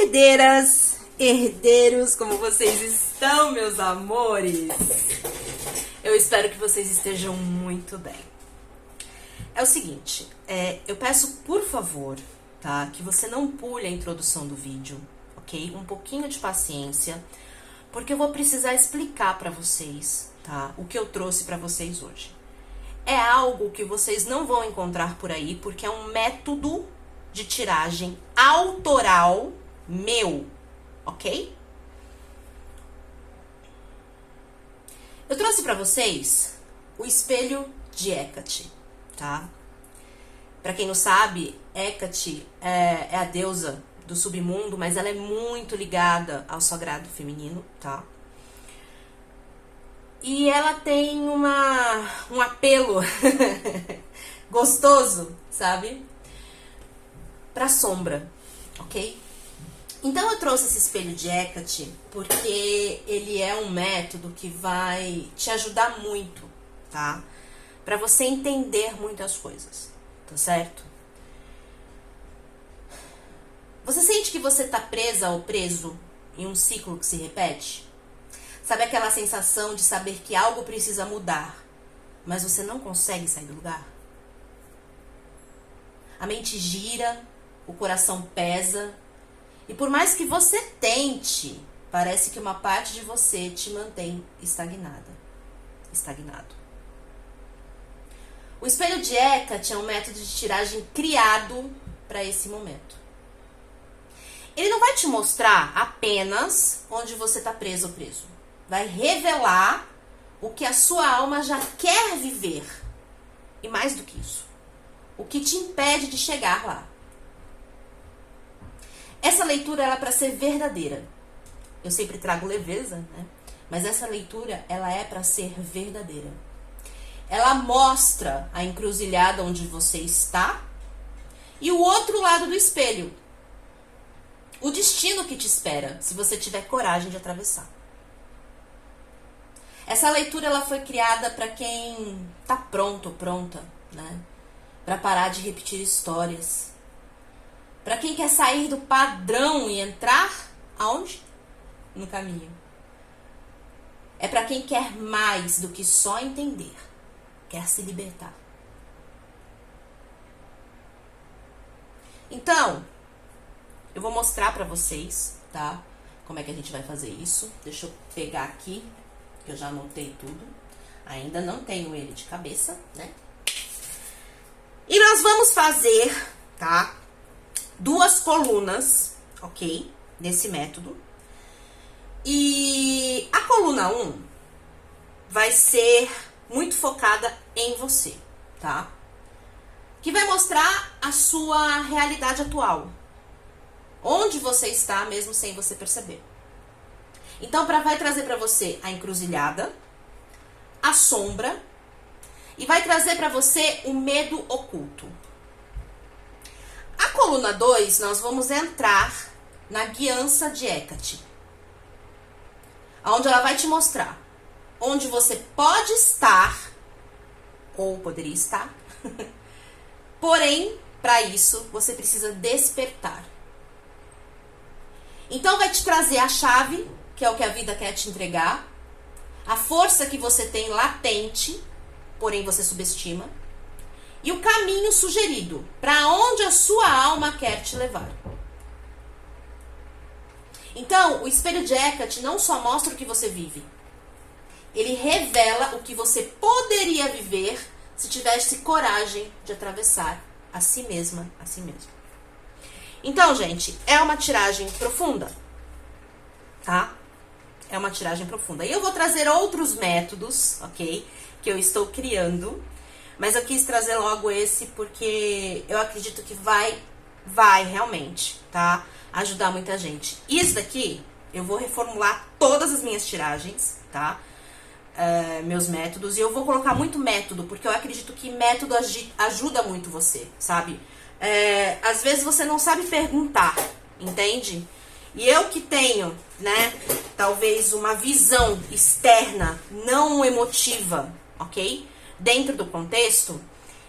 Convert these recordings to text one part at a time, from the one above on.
Herdeiras, herdeiros, como vocês estão, meus amores? Eu espero que vocês estejam muito bem. É o seguinte, eu peço, por favor, tá, que você não pule a introdução do vídeo, ok? Um pouquinho de paciência, porque eu vou precisar explicar pra vocês, tá, o que eu trouxe pra vocês hoje. É algo que vocês não vão encontrar por aí, porque é um método de tiragem autoral meu, ok? Eu trouxe pra vocês o espelho de Hecate, tá? Pra quem não sabe, Hecate é a deusa do submundo, mas ela é muito ligada ao sagrado feminino, tá? E ela tem um apelo gostoso, sabe? Pra sombra, ok? Então eu trouxe esse espelho de Hecate porque ele é um método que vai te ajudar muito, tá? Pra você entender muitas coisas, tá certo? Você sente que você tá presa ou preso em um ciclo que se repete? Sabe aquela sensação de saber que algo precisa mudar, mas você não consegue sair do lugar? A mente gira, o coração pesa, e por mais que você tente, parece que uma parte de você te mantém estagnado. O espelho de Hecate é um método de tiragem criado para esse momento. Ele não vai te mostrar apenas onde você está preso ou preso. Vai revelar o que a sua alma já quer viver. E mais do que isso, o que te impede de chegar lá. Essa leitura ela é para ser verdadeira. Eu sempre trago leveza, né? Mas essa leitura ela é para ser verdadeira. Ela mostra a encruzilhada onde você está e o outro lado do espelho. O destino que te espera, se você tiver coragem de atravessar. Essa leitura ela foi criada para quem tá pronto ou pronta, né? Para parar de repetir histórias. Para quem quer sair do padrão e entrar aonde? No caminho. É para quem quer mais do que só entender. Quer se libertar. Então, eu vou mostrar para vocês, tá? Como é que a gente vai fazer isso. Deixa eu pegar aqui, que eu já anotei tudo. Ainda não tenho ele de cabeça, né? E nós vamos fazer, tá? 2 colunas, ok? Desse método. E a coluna 1 vai ser muito focada em você, tá? Que vai mostrar a sua realidade atual. Onde você está, mesmo sem você perceber. Então, vai trazer para você a encruzilhada, a sombra, e vai trazer para você o medo oculto. A coluna 2, nós vamos entrar na guiança de Hecate. Onde ela vai te mostrar onde você pode estar, ou poderia estar, porém, para isso, você precisa despertar. Então, vai te trazer a chave, que é o que a vida quer te entregar, a força que você tem latente, porém você subestima, e o caminho sugerido, para onde a sua alma quer te levar. Então, o espelho de Hecate não só mostra o que você vive, ele revela o que você poderia viver se tivesse coragem de atravessar a si mesma, a si mesmo. Então, gente, é uma tiragem profunda, tá? É uma tiragem profunda. E eu vou trazer outros métodos, ok? Que eu estou criando. Mas eu quis trazer logo esse porque eu acredito que vai realmente, tá? Ajudar muita gente. Isso daqui, eu vou reformular todas as minhas tiragens, tá? Meus métodos. E eu vou colocar muito método, porque eu acredito que método ajuda muito você, sabe? Às vezes você não sabe perguntar, entende? E eu que tenho, né, talvez uma visão externa, não emotiva, ok? Dentro do contexto,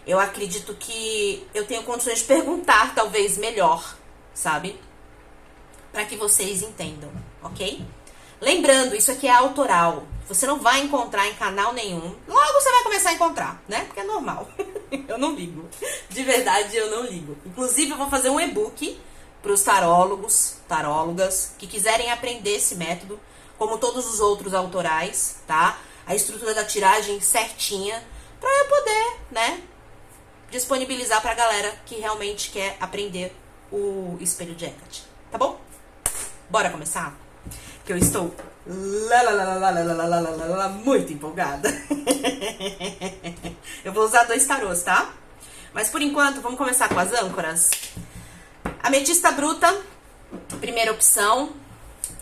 eu acredito que eu tenho condições de perguntar talvez melhor, sabe? para que vocês entendam, ok? Lembrando, isso aqui é autoral. Você não vai encontrar em canal nenhum. Logo você vai começar a encontrar, né? Porque é normal. Eu não ligo. De verdade, eu não ligo. Inclusive, eu vou fazer um e-book para os tarólogos, tarólogas, que quiserem aprender esse método, como todos os outros autorais, tá? A estrutura da tiragem certinha, para eu poder, né, disponibilizar pra galera que realmente quer aprender o espelho de Hecate, tá bom? Bora começar? Que eu estou muito empolgada. Eu vou usar 2 tarôs, tá? Mas por enquanto, vamos começar com as âncoras. Ametista bruta, primeira opção.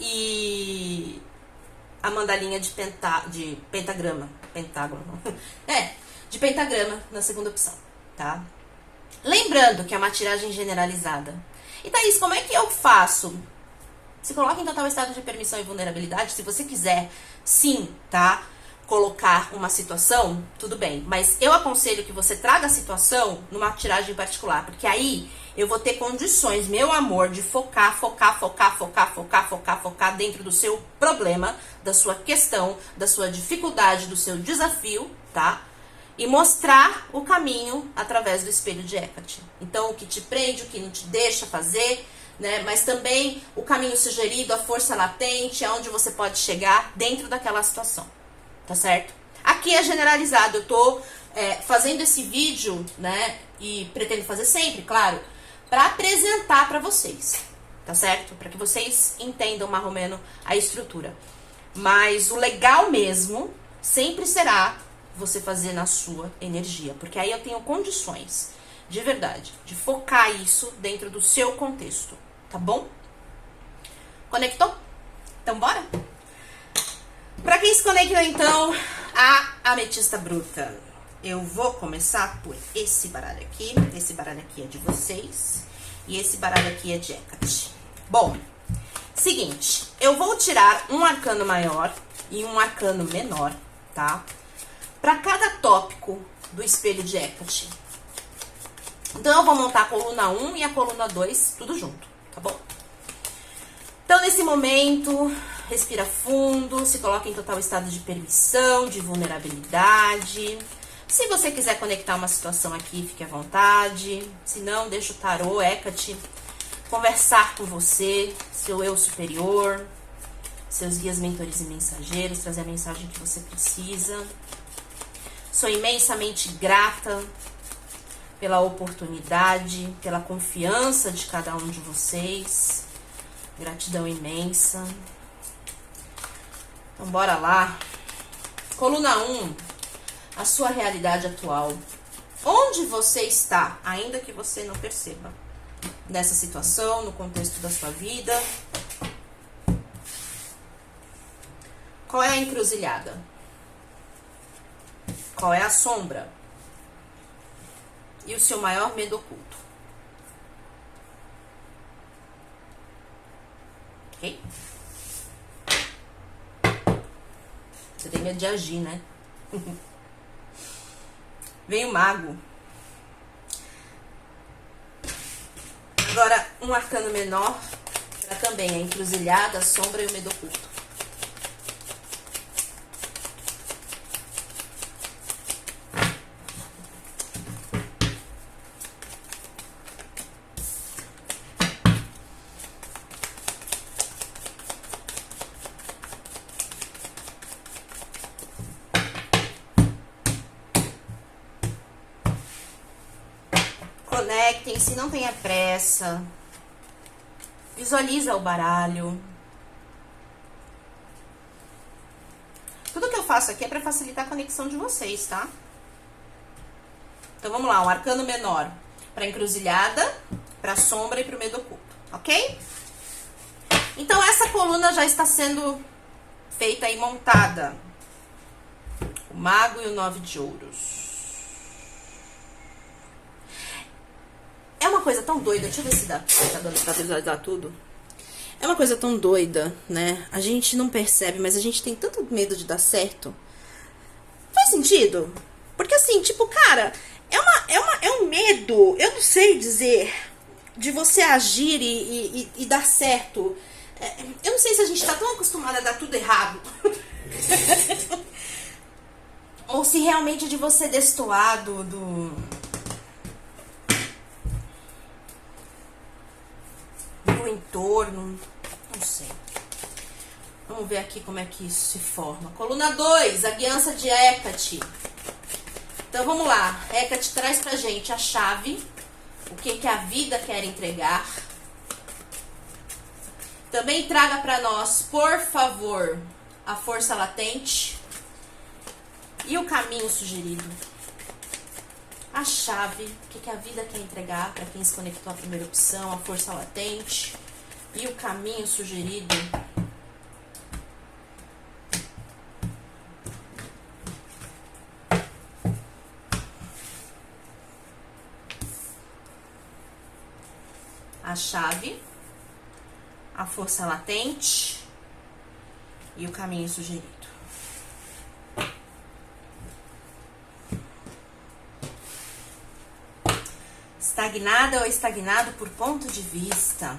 E a mandalinha de pentagrama. Pentágono. De pentagrama na segunda opção, tá? Lembrando que é uma tiragem generalizada. E Thaís, como é que eu faço? Se coloca em total estado de permissão e vulnerabilidade. Se você quiser, sim, tá? Colocar uma situação, tudo bem. Mas eu aconselho que você traga a situação numa tiragem particular. Porque aí eu vou ter condições, meu amor, de focar dentro do seu problema, da sua questão, da sua dificuldade, do seu desafio, tá? E mostrar o caminho através do espelho de Hecate. Então, o que te prende, o que não te deixa fazer, né? Mas também o caminho sugerido, a força latente, aonde você pode chegar dentro daquela situação, tá certo? Aqui é generalizado, eu tô fazendo esse vídeo, né? E pretendo fazer sempre, claro, para apresentar para vocês, tá certo? Para que vocês entendam mais ou menos a estrutura. Mas o legal mesmo sempre será você fazer na sua energia, porque aí eu tenho condições, de verdade, de focar isso dentro do seu contexto, tá bom? Conectou? Então bora? Pra quem se conectou então, a ametista bruta. Eu vou começar por esse baralho aqui. Esse baralho aqui é de vocês e esse baralho aqui é de Hecate. Bom, seguinte, eu vou tirar um arcano maior e um arcano menor, tá? Para cada tópico do espelho de Hecate. Então, eu vou montar a coluna 1 e a coluna 2, tudo junto, tá bom? Então, nesse momento, respira fundo, se coloca em total estado de permissão, de vulnerabilidade. Se você quiser conectar uma situação aqui, fique à vontade. Se não, deixa o tarô Hecate conversar com você, seu eu superior, seus guias, mentores e mensageiros, trazer a mensagem que você precisa. Sou imensamente grata pela oportunidade, pela confiança de cada um de vocês. Gratidão imensa. Então, bora lá. Coluna 1, a sua realidade atual. Onde você está, ainda que você não perceba, nessa situação, no contexto da sua vida. Qual é a encruzilhada? Qual é a sombra? E o seu maior medo oculto? Ok? Você tem medo de agir, né? Vem o mago. Agora, um arcano menor, para também a encruzilhada, a sombra e o medo oculto. Conectem-se, não tenha pressa. Visualiza o baralho. Tudo que eu faço aqui é para facilitar a conexão de vocês, tá? Então vamos lá, um arcano menor para encruzilhada, para sombra e para o medo oculto, ok? Então essa coluna já está sendo feita e montada. O mago e o 9 de ouros. É uma coisa tão doida, deixa eu ver se dá pra visualizar tudo. É uma coisa tão doida, né? A gente não percebe, mas a gente tem tanto medo de dar certo. Faz sentido? Porque assim, tipo, cara, é um medo, eu não sei dizer de você agir e dar certo. Eu não sei se a gente tá tão acostumada a dar tudo errado. Ou se realmente é de você destoar do entorno. Não sei. Vamos ver aqui como é que isso se forma. Coluna 2, a guiança de Hecate. Então vamos lá. Hecate traz pra gente a chave. O que a vida quer entregar. Também traga pra nós, por favor, a força latente. E o caminho sugerido. A chave, o que a vida quer entregar para quem se conectou à primeira opção, a força latente. E o caminho sugerido. A chave, a força latente e o caminho sugerido. Estagnada ou estagnado por ponto de vista.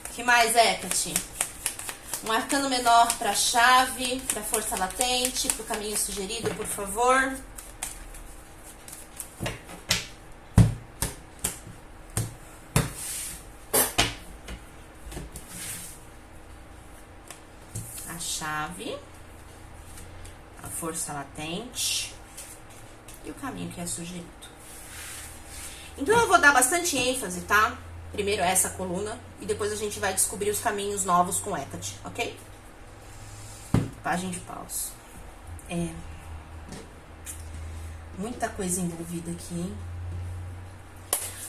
O que mais, Hecate? Um arcano menor para a chave, para a força latente, para o caminho sugerido, por favor. A chave, a força latente e o caminho que é sugerido. Então eu vou dar bastante ênfase, tá? Primeiro essa coluna e depois a gente vai descobrir os caminhos novos com Hecate, ok? Página de paus. Muita coisa envolvida aqui, hein?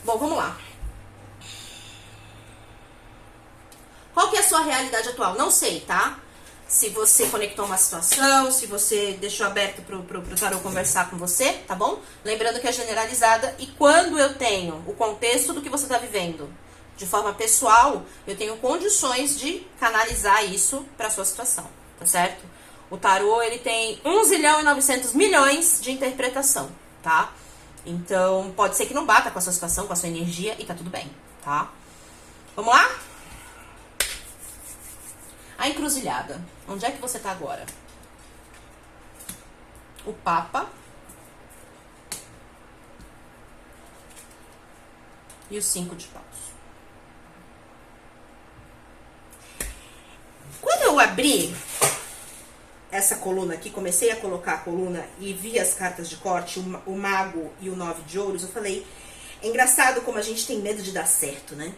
Bom, vamos lá. Qual que é a sua realidade atual? Não sei, tá? Se você conectou uma situação, se você deixou aberto pro tarô conversar com você, tá bom? Lembrando que é generalizada e quando eu tenho o contexto do que você tá vivendo de forma pessoal, eu tenho condições de canalizar isso pra sua situação, tá certo? O tarô, ele tem 1.900.000.000 de interpretação, tá? Então, pode ser que não bata com a sua situação, com a sua energia e tá tudo bem, tá? Vamos lá? A encruzilhada. Onde é que você tá agora? O Papa. E o 5 de paus. Quando eu abri essa coluna aqui, comecei a colocar a coluna e vi as cartas de corte, o mago e o 9 de ouros, eu falei, é engraçado como a gente tem medo de dar certo, né?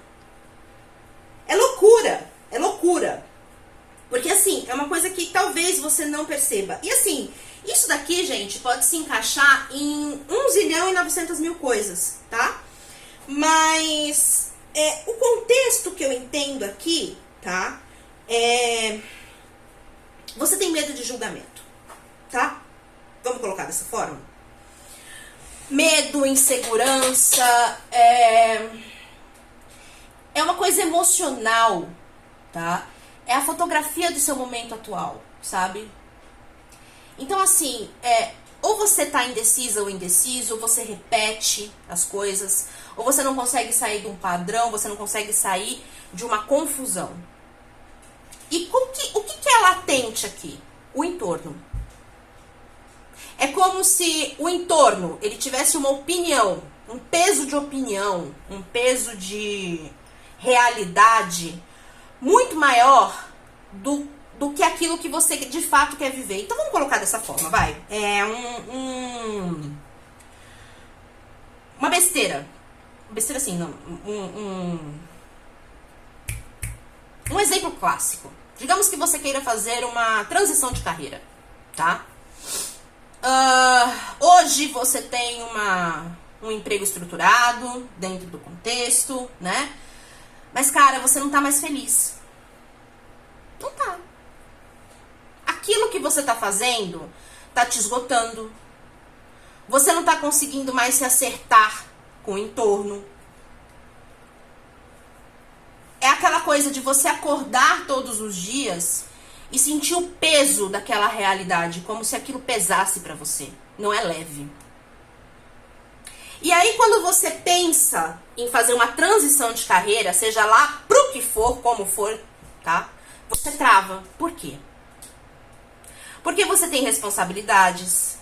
É loucura, é loucura. Porque, assim, é uma coisa que talvez você não perceba. E, assim, isso daqui, gente, pode se encaixar em 1.900.000 coisas, tá? Mas o contexto que eu entendo aqui, tá? Você tem medo de julgamento, tá? Vamos colocar dessa forma? Medo, insegurança, é uma coisa emocional, tá? É a fotografia do seu momento atual, sabe? Então, assim, ou você tá indecisa ou indeciso, ou você repete as coisas, ou você não consegue sair de um padrão, você não consegue sair de uma confusão. E o que é latente aqui? O entorno. É como se o entorno, ele tivesse uma opinião, um peso de opinião, um peso de realidade muito maior do que aquilo que você de fato quer viver. Então vamos colocar dessa forma, vai. Uma besteira. Besteira assim, não. Um exemplo clássico. Digamos que você queira fazer uma transição de carreira, tá? Hoje você tem um emprego estruturado, dentro do contexto, né? Mas, cara, você não tá mais feliz. Não tá. Aquilo que você tá fazendo tá te esgotando. Você não tá conseguindo mais se acertar com o entorno. É aquela coisa de você acordar todos os dias e sentir o peso daquela realidade, como se aquilo pesasse pra você. não é leve. E aí, quando você pensa em fazer uma transição de carreira, seja lá pro que for, como for, tá? Você trava. Por quê? Porque você tem responsabilidades.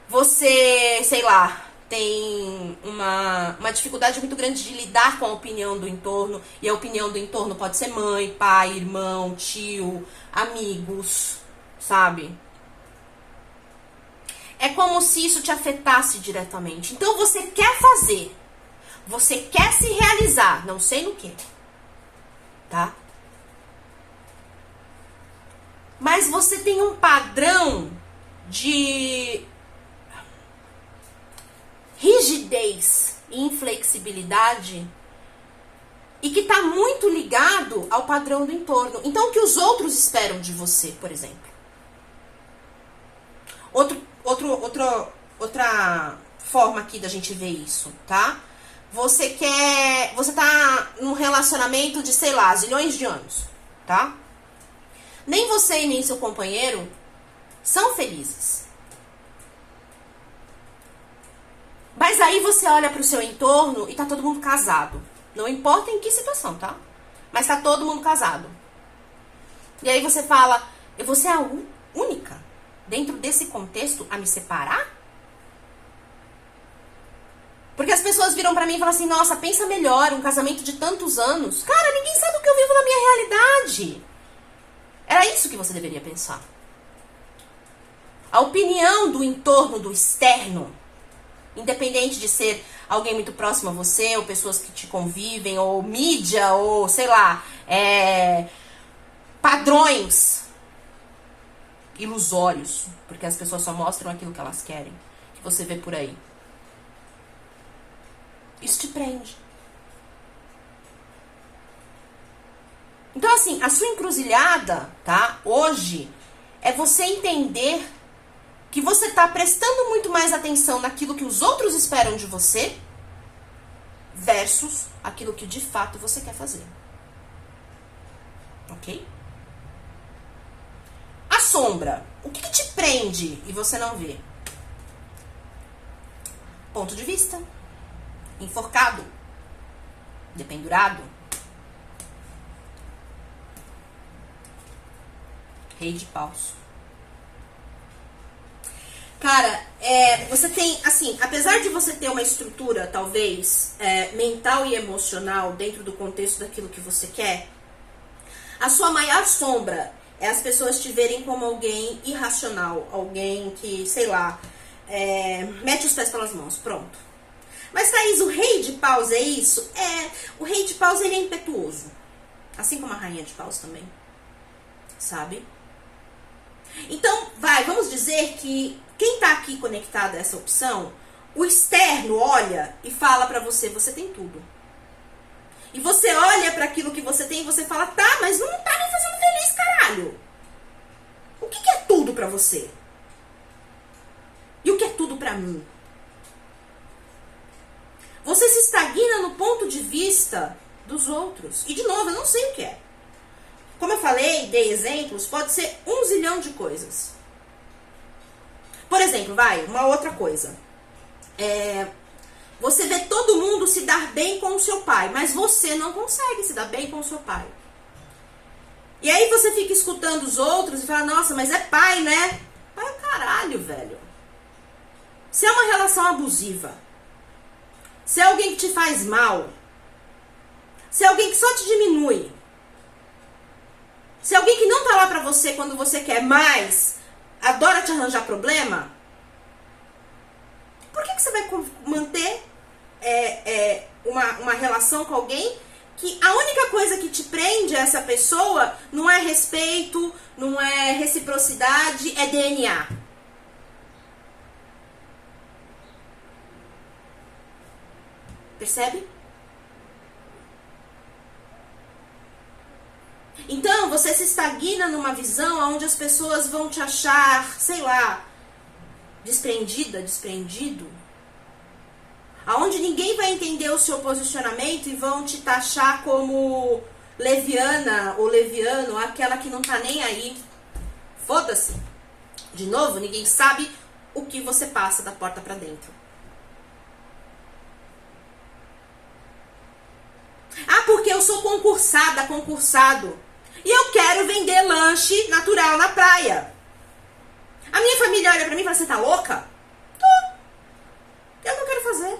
Você, sei lá, tem uma dificuldade muito grande de lidar com a opinião do entorno. E a opinião do entorno pode ser mãe, pai, irmão, tio, amigos, sabe? É como se isso te afetasse diretamente. Então você quer fazer, você quer se realizar, não sei no que, tá? Mas você tem um padrão de rigidez e inflexibilidade e que está muito ligado ao padrão do entorno. Então, o que os outros esperam de você, por exemplo? Outra forma aqui da gente ver isso, tá? Você tá num relacionamento de, sei lá, zilhões de anos, tá? Nem você e nem seu companheiro são felizes. Mas aí você olha pro seu entorno e tá todo mundo casado. Não importa em que situação, tá? Mas tá todo mundo casado. E aí você fala, eu vou ser a única dentro desse contexto a me separar? Porque as pessoas viram pra mim e falam assim, nossa, pensa melhor, um casamento de tantos anos. Cara, ninguém sabe o que eu vivo na minha realidade. Era isso que você deveria pensar. A opinião do entorno, do externo, independente de ser alguém muito próximo a você, ou pessoas que te convivem, ou mídia, ou sei lá, padrões ilusórios, porque as pessoas só mostram aquilo que elas querem, que você vê por aí. Isso te prende. Então, assim, a sua encruzilhada, tá, hoje, é você entender que você tá prestando muito mais atenção naquilo que os outros esperam de você versus aquilo que de fato você quer fazer. Ok? A sombra. O que te prende e você não vê? Ponto de vista. Enforcado. Dependurado. Rei de paus. Cara, você tem, assim, apesar de você ter uma estrutura, talvez, mental e emocional dentro do contexto daquilo que você quer, a sua maior sombra é as pessoas te verem como alguém irracional, alguém que, sei lá, mete os pés pelas mãos, pronto. Mas, Thaís, o rei de paus é isso? O rei de paus, ele é impetuoso. Assim como a rainha de paus também, sabe? Então, vamos dizer que quem tá aqui conectado a essa opção, o externo olha e fala pra você, você tem tudo. E você olha pra aquilo que você tem e você fala, tá, mas não tá me fazendo feliz, caralho. O que é tudo pra você? E o que é tudo pra mim? Você se estagna no ponto de vista dos outros. E, de novo, eu não sei o que é. Como eu falei, dei exemplos, pode ser 1 zilhão de coisas. Por exemplo, uma outra coisa. Você vê todo mundo se dar bem com o seu pai, mas você não consegue se dar bem com o seu pai. E aí você fica escutando os outros e fala, nossa, mas é pai, né? Pai é caralho, velho. Se é uma relação abusiva, se é alguém que te faz mal, se é alguém que só te diminui, se é alguém que não tá lá pra você quando você quer mais, adora te arranjar problema, por que você vai manter uma relação com alguém que a única coisa que te prende a essa pessoa não é respeito, não é reciprocidade, é DNA? Percebe? Então, você se estagna numa visão onde as pessoas vão te achar, sei lá, desprendida, desprendido. Aonde ninguém vai entender o seu posicionamento e vão te taxar como leviana ou leviano, aquela que não tá nem aí. Foda-se. De novo, ninguém sabe o que você passa da porta para dentro. Ah, porque eu sou concursada, concursado. E eu quero vender lanche natural na praia. A minha família olha pra mim e fala, você tá louca? Tô. Eu não quero fazer.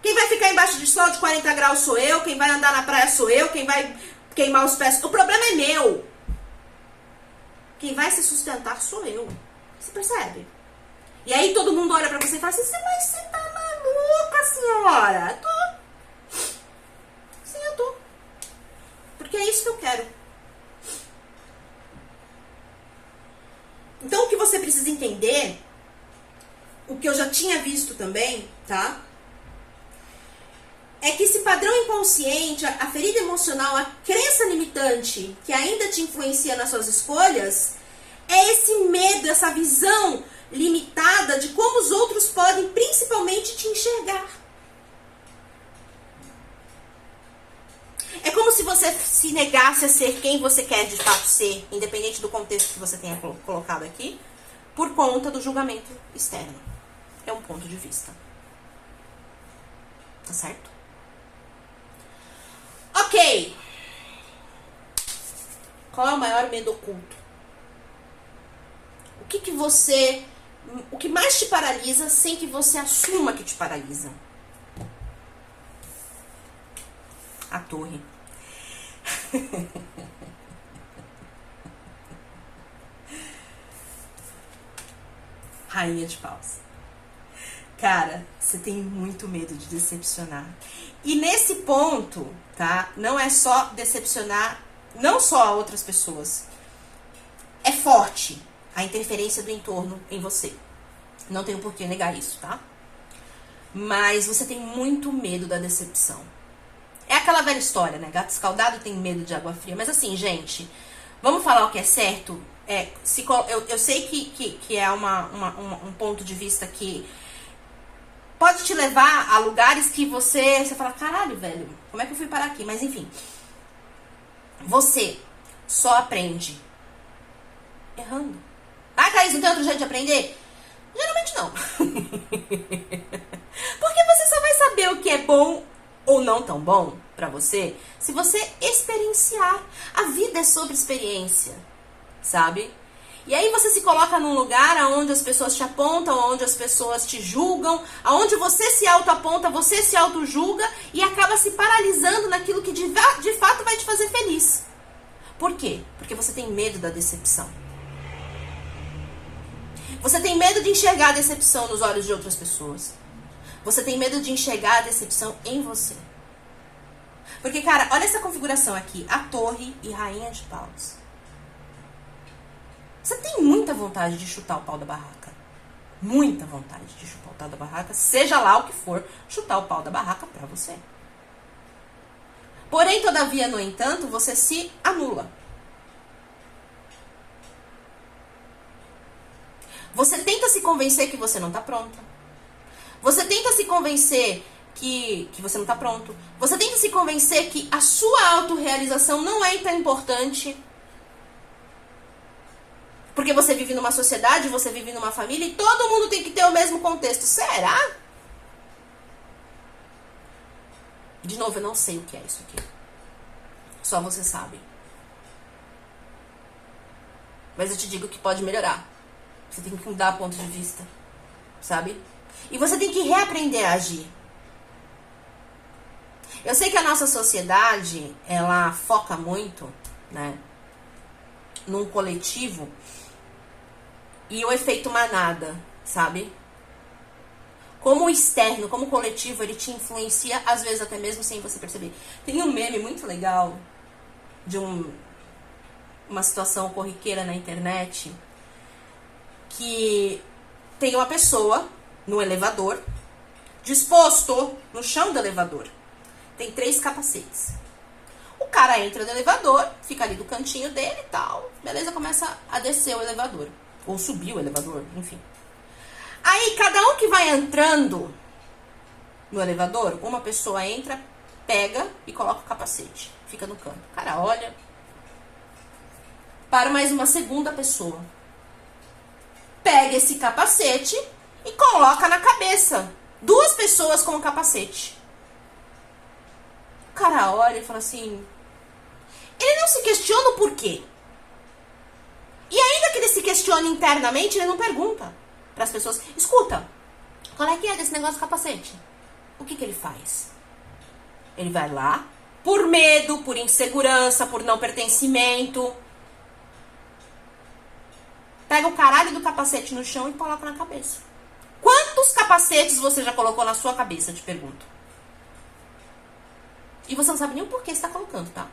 Quem vai ficar embaixo de sol de 40 graus sou eu. Quem vai andar na praia sou eu. Quem vai queimar os pés... O problema é meu. Quem vai se sustentar sou eu. Você percebe? E aí todo mundo olha pra você e fala assim, mas você tá maluca, senhora? Tô. Sim, eu tô. Porque é isso que eu quero. Então o que você precisa entender, o que eu já tinha visto também, tá? É que esse padrão inconsciente, a ferida emocional, a crença limitante que ainda te influencia nas suas escolhas, é esse medo, essa visão limitada de como os outros podem principalmente te enxergar. É como se você se negasse a ser quem você quer de fato ser, independente do contexto que você tenha colocado aqui, por conta do julgamento externo. É um ponto de vista. Tá certo? Ok. Qual é o maior medo oculto? O que mais te paralisa sem que você assuma que te paralisa? A torre. Rainha de paus. Cara, você tem muito medo de decepcionar. E nesse ponto, tá? Não é só decepcionar, não só a outras pessoas. É forte a interferência do entorno em você. Não tenho por que negar isso, tá? Mas você tem muito medo da decepção. É aquela velha história, né? Gato escaldado tem medo de água fria. Mas assim, gente, vamos falar o que é certo? Eu sei que é um ponto de vista que pode te levar a lugares que você fala, caralho, velho, como é que eu fui parar aqui? Mas enfim, você só aprende errando. Ah, Thaís, não tem outro jeito de aprender? Geralmente não. Porque você só vai saber o que é bom ou não tão bom pra você se você experienciar. A vida é sobre experiência, sabe? E aí você se coloca num lugar onde as pessoas te apontam, onde as pessoas te julgam, onde você se autoaponta, você se autojulga e acaba se paralisando naquilo que de fato vai te fazer feliz. Por quê? Porque você tem medo da decepção. Você tem medo de enxergar a decepção nos olhos de outras pessoas. Você tem medo de enxergar a decepção em você. Porque, cara, olha essa configuração aqui. A torre e rainha de paus. Você tem muita vontade de chutar o pau da barraca. Muita vontade de chutar o pau da barraca. Seja lá o que for, chutar o pau da barraca pra você. Porém, todavia, no entanto, você se anula. Você tenta se convencer que você não tá pronta. Você tenta se convencer que você não tá pronto. Você tenta se convencer que a sua autorrealização não é tão importante. Porque você vive numa sociedade, você vive numa família e todo mundo tem que ter o mesmo contexto. Será? De novo, eu não sei o que é isso aqui. Só você sabe. Mas eu te digo que pode melhorar. Você tem que mudar ponto de vista. Sabe? E você tem que reaprender a agir. Eu sei que a nossa sociedade, ela foca muito, né, num coletivo e o efeito manada, sabe? Como o externo, como o coletivo, ele te influencia, às vezes até mesmo sem você perceber. Tem um meme muito legal de uma situação corriqueira na internet que tem uma pessoa no elevador, disposto no chão do elevador. Tem 3 capacetes. O cara entra no elevador, fica ali do cantinho dele e tal. Beleza, começa a descer o elevador. Ou subir o elevador, enfim. Aí, cada um que vai entrando no elevador, uma pessoa entra, pega e coloca o capacete. Fica no canto. O cara olha. Para mais uma segunda pessoa. pega esse capacete e coloca na cabeça. 2 pessoas com o capacete. O cara olha e fala assim... Ele não se questiona o porquê. E ainda que ele se questione internamente, ele não pergunta para as pessoas. Escuta, qual é que é desse negócio do capacete? O que ele faz? Ele vai lá, por medo, por insegurança, por não pertencimento. Pega o caralho do capacete no chão e coloca na cabeça. Quantos capacetes você já colocou na sua cabeça, eu te pergunto? E você não sabe nem o porquê você está colocando, tá?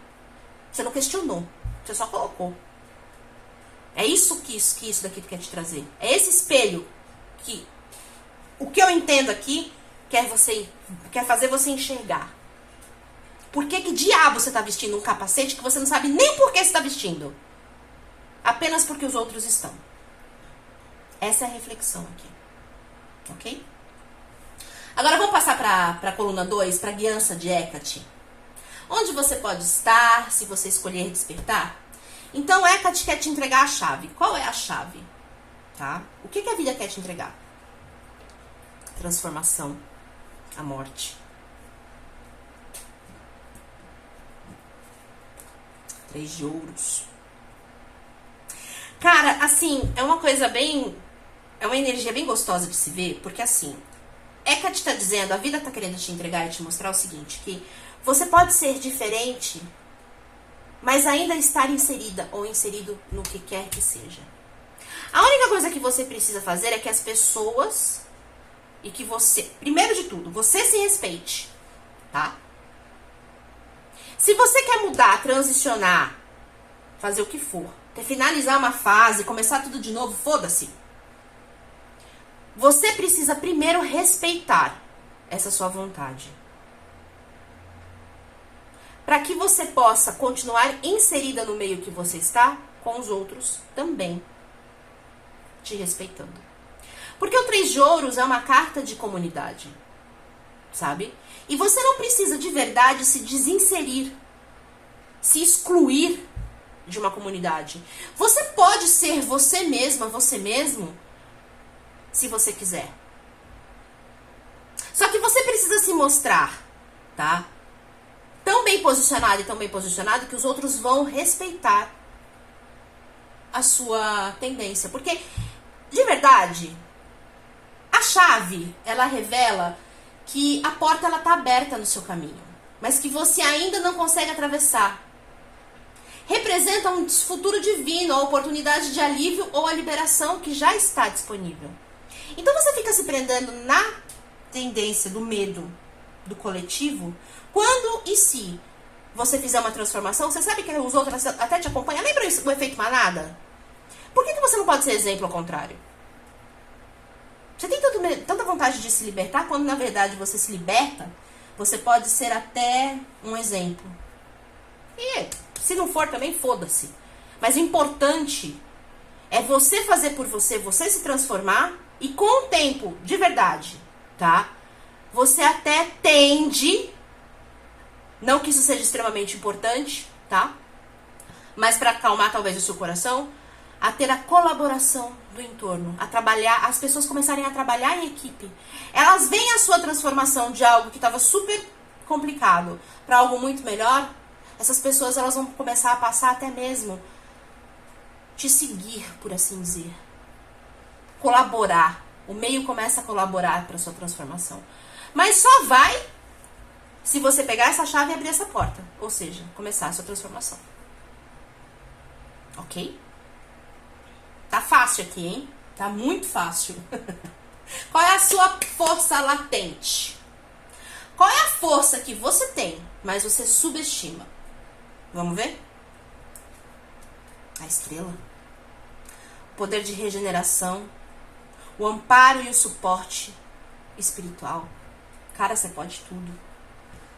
Você não questionou, você só colocou. É isso que isso daqui quer te trazer. É esse espelho que... O que eu entendo aqui quer fazer você enxergar. Por que diabo você está vestindo um capacete que você não sabe nem por que você está vestindo? Apenas porque os outros estão. Essa é a reflexão aqui. Ok? Agora vamos passar para a coluna 2, para a guiança de Hecate. Onde você pode estar se você escolher despertar? Então Hecate quer te entregar a chave. Qual é a chave? Tá? O que a vida quer te entregar? Transformação. A morte. 3 de ouros. Cara, assim, é uma coisa bem... É uma energia bem gostosa de se ver, porque assim... Hecate tá dizendo, a vida tá querendo te entregar e te mostrar o seguinte, que você pode ser diferente, mas ainda estar inserida ou inserido no que quer que seja. A única coisa que você precisa fazer é que as pessoas e que você, primeiro de tudo, você se respeite, tá? Se você quer mudar, transicionar, fazer o que for, quer finalizar uma fase, começar tudo de novo, foda-se. Você precisa primeiro respeitar essa sua vontade. Para que você possa continuar inserida no meio que você está, com os outros também te respeitando. Porque o 3 de ouros é uma carta de comunidade, sabe? E você não precisa de verdade se desinserir, se excluir de uma comunidade. Você pode ser você mesma, você mesmo, se você quiser. Só que você precisa se mostrar, tá? Tão bem posicionado e tão bem posicionado que os outros vão respeitar a sua tendência. Porque, de verdade, a chave, ela revela que a porta ela tá aberta no seu caminho, mas que você ainda não consegue atravessar. Representa um futuro divino, a oportunidade de alívio ou a liberação que já está disponível. Então você fica se prendendo na tendência do medo do coletivo, quando e se você fizer uma transformação, você sabe que os outros até te acompanham. Lembra o efeito manada? Por que você não pode ser exemplo ao contrário? Você tem tanta vontade de se libertar, quando na verdade você se liberta, você pode ser até um exemplo. E se não for também, foda-se. Mas o importante é você fazer por você, você se transformar, e com o tempo, de verdade, tá? Você até tende, não que isso seja extremamente importante, tá? Mas para acalmar talvez o seu coração, a ter a colaboração do entorno, a trabalhar, as pessoas começarem a trabalhar em equipe. Elas veem a sua transformação de algo que estava super complicado para algo muito melhor. Essas pessoas elas vão começar a passar até mesmo te seguir, por assim dizer. Colaborar. O meio começa a colaborar para sua transformação. Mas só vai se você pegar essa chave e abrir essa porta. Ou seja, começar a sua transformação. Ok? Tá fácil aqui, hein? Tá muito fácil. Qual é a sua força latente? Qual é a força que você tem, mas você subestima? Vamos ver? A estrela. O poder de regeneração. O amparo e o suporte espiritual. Cara, você pode tudo.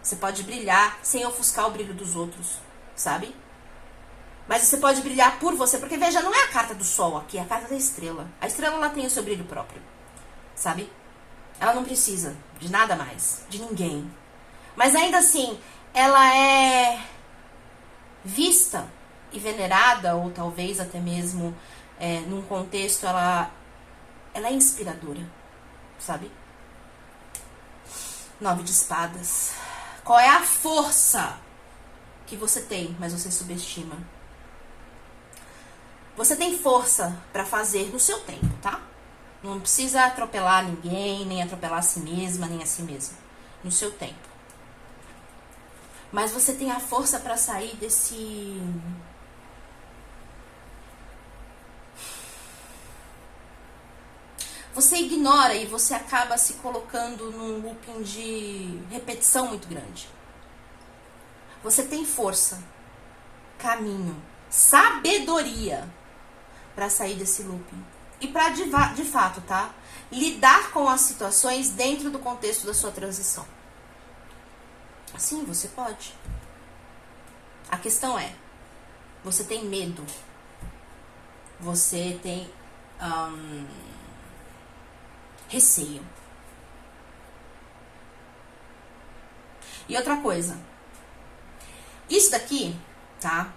Você pode brilhar sem ofuscar o brilho dos outros, sabe? Mas você pode brilhar por você, porque veja, não é a carta do sol aqui, é a carta da estrela. A estrela, ela tem o seu brilho próprio, sabe? Ela não precisa de nada mais, de ninguém. Mas ainda assim, ela é vista e venerada, ou talvez até mesmo num contexto, ela ela é inspiradora, sabe? 9 de espadas. Qual é a força que você tem, mas você subestima? Você tem força pra fazer no seu tempo, tá? Não precisa atropelar ninguém, nem atropelar a si mesma, nem a si mesmo. No seu tempo. Mas você tem a força pra sair desse... Você ignora e você acaba se colocando num looping de repetição muito grande. Você tem força, caminho, sabedoria pra sair desse looping. E pra, de fato, tá? Lidar com as situações dentro do contexto da sua transição. Sim, você pode. A questão é, você tem medo. Você tem receio. E outra coisa. Isso daqui, tá?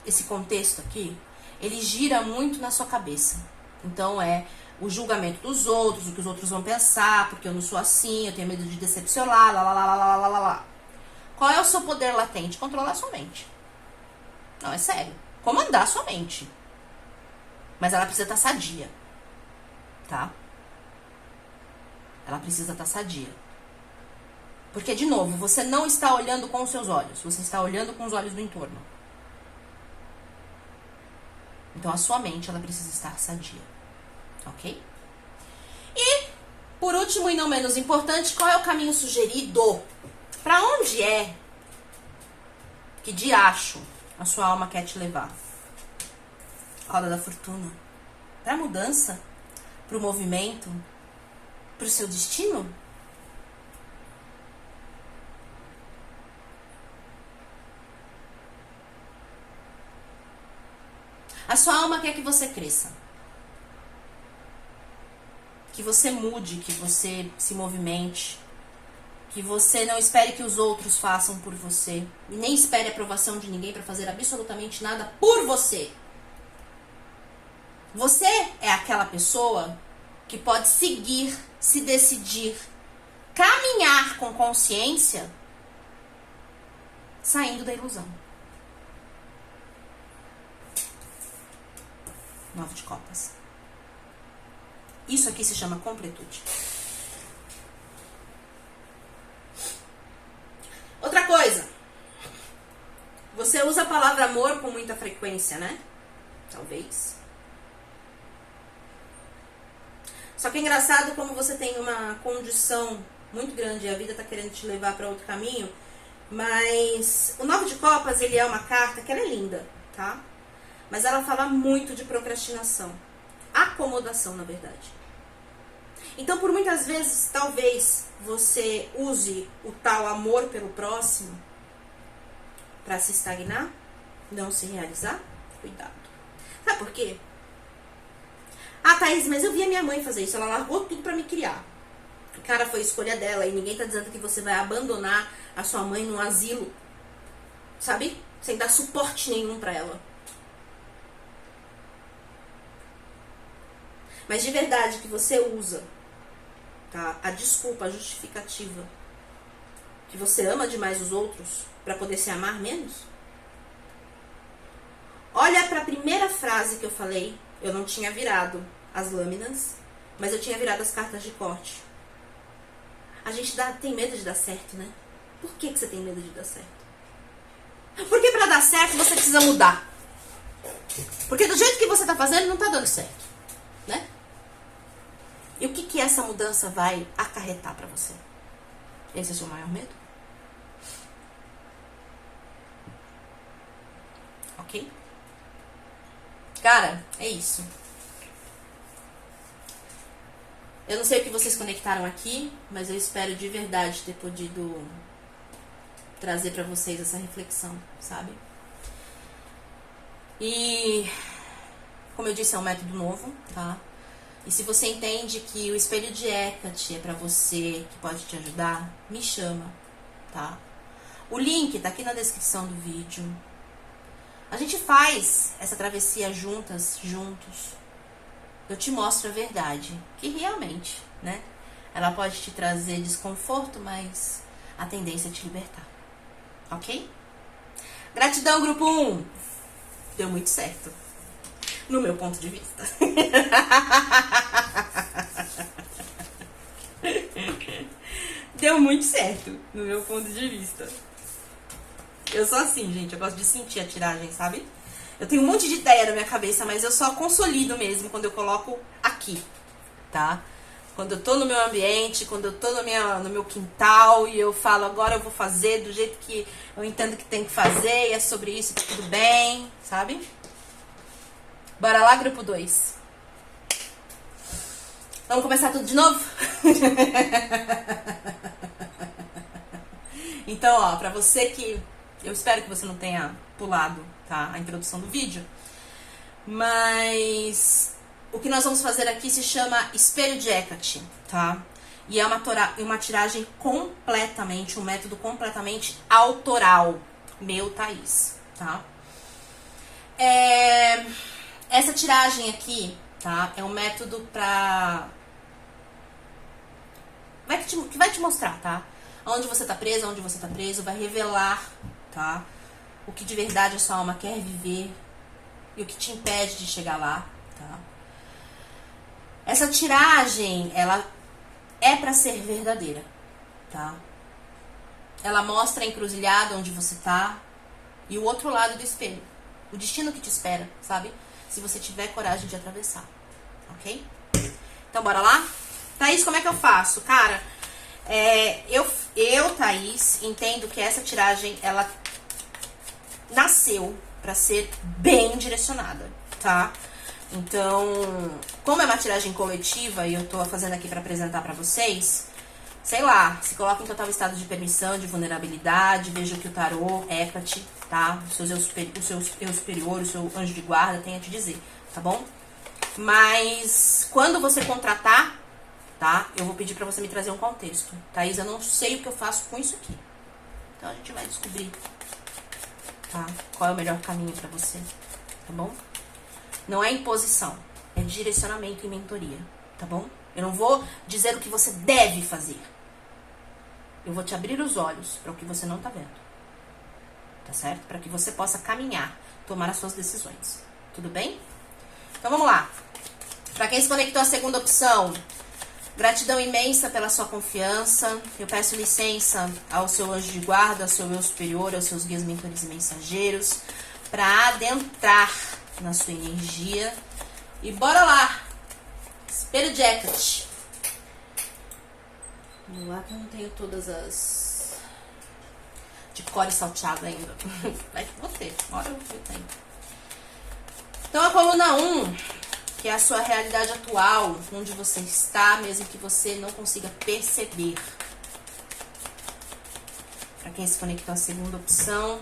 Esse contexto aqui, ele gira muito na sua cabeça. Então é o julgamento dos outros, o que os outros vão pensar, porque eu não sou assim, eu tenho medo de decepcionar, lá, lá, lá, lá, lá, lá, lá. Qual é o seu poder latente? Controlar a sua mente. Não, é sério. Comandar a sua mente. Mas ela precisa estar sadia. Tá? Ela precisa estar sadia. Porque, de novo, você não está olhando com os seus olhos. Você está olhando com os olhos do entorno. Então, a sua mente, ela precisa estar sadia. Ok? E, por último e não menos importante, qual é o caminho sugerido? Pra onde é que de acho a sua alma quer te levar? Roda da fortuna. Pra mudança? Pro movimento? Pro seu destino? A sua alma quer que você cresça. Que você mude, que você se movimente. Que você não espere que os outros façam por você. E nem espere a aprovação de ninguém para fazer absolutamente nada por você. Você é aquela pessoa que pode seguir, se decidir, caminhar com consciência, saindo da ilusão. 9 de copas. Isso aqui se chama completude. Outra coisa. Você usa a palavra amor com muita frequência, né? Talvez. Só que é engraçado como você tem uma condição muito grande e a vida tá querendo te levar para outro caminho. Mas o 9 de copas, ele é uma carta que ela é linda, tá? Mas ela fala muito de procrastinação. Acomodação, na verdade. Então, por muitas vezes, talvez você use o tal amor pelo próximo para se estagnar, não se realizar. Cuidado. Sabe por quê? Ah, Thaís, mas eu vi a minha mãe fazer isso. Ela largou tudo pra me criar. O cara foi escolha dela e ninguém tá dizendo que você vai abandonar a sua mãe num asilo, sabe? Sem dar suporte nenhum pra ela. Mas de verdade que você usa, tá? A desculpa, a justificativa que você ama demais os outros pra poder se amar menos? Olha pra primeira frase que eu falei. Eu não tinha virado as lâminas, mas eu tinha virado as cartas de corte. A gente tem medo de dar certo, né? Por que você tem medo de dar certo? Porque pra dar certo você precisa mudar. Porque do jeito que você tá fazendo não tá dando certo, né? E o que essa mudança vai acarretar pra você? Esse é o seu maior medo? Ok? Cara, é isso. Eu não sei o que vocês conectaram aqui, mas eu espero de verdade ter podido trazer pra vocês essa reflexão, sabe? E, como eu disse, é um método novo, tá? E se você entende que o espelho de Hecate é pra você, que pode te ajudar, me chama, tá? O link tá aqui na descrição do vídeo. A gente faz essa travessia juntas, juntos. eu te mostro a verdade, que realmente, né? Ela pode te trazer desconforto, mas a tendência é te libertar. Ok? Gratidão, grupo 1. Deu muito certo. No meu ponto de vista. Deu muito certo, no meu ponto de vista. Eu sou assim, gente. Eu gosto de sentir a tiragem, sabe? Eu tenho um monte de ideia na minha cabeça, mas eu só consolido mesmo quando eu coloco aqui, tá? Quando eu tô no meu ambiente, quando eu tô no meu quintal e eu falo, agora eu vou fazer do jeito que eu entendo que tem que fazer, e é sobre isso, tá tudo bem, sabe? Bora lá, grupo 2. Vamos começar tudo de novo? Então, ó, pra você que... Eu espero que você não tenha pulado, tá? A introdução do vídeo. Mas... o que nós vamos fazer aqui se chama Espelho de Hecate, tá? E é uma tiragem completamente, um método completamente autoral. Meu, Thaís, tá? Essa tiragem aqui, tá? É um método pra... que vai te mostrar, tá? Onde você tá preso, onde você tá preso, vai revelar, tá? O que de verdade a sua alma quer viver e o que te impede de chegar lá, tá? Essa tiragem, ela é pra ser verdadeira, tá? Ela mostra a encruzilhada onde você tá e o outro lado do espelho. O destino que te espera, sabe? Se você tiver coragem de atravessar, ok? Então, bora lá? Thaís, como é que eu faço? Cara, eu, Thaís, entendo que essa tiragem, ela nasceu pra ser bem direcionada, tá? Então, como é uma tiragem coletiva e eu tô fazendo aqui pra apresentar pra vocês, sei lá, se coloca em total estado de permissão, de vulnerabilidade, veja o que o tarô, Hecate, tá? O seu eu superior, o seu anjo de guarda tem a te dizer, tá bom? Mas, quando você contratar, tá? Eu vou pedir pra você me trazer um contexto. Thaís, eu não sei o que eu faço com isso aqui. Então, a gente vai descobrir, tá? Qual é o melhor caminho pra você, tá bom? Não é imposição, é direcionamento e mentoria, tá bom? Eu não vou dizer o que você deve fazer. Eu vou te abrir os olhos para o que você não tá vendo, tá certo? Para que você possa caminhar, tomar as suas decisões, tudo bem? Então vamos lá. Para quem se conectou à segunda opção, gratidão imensa pela sua confiança. Eu peço licença ao seu anjo de guarda, ao seu eu superior, aos seus guias, mentores e mensageiros, para adentrar na sua energia. E bora lá! Espelho de Hecate. Vamos lá que eu não tenho todas as... de core salteado ainda. Vai que vou ter, uma hora eu tenho. Então a coluna 1, que é a sua realidade atual, onde você está, mesmo que você não consiga perceber. Para quem se conectou à segunda opção,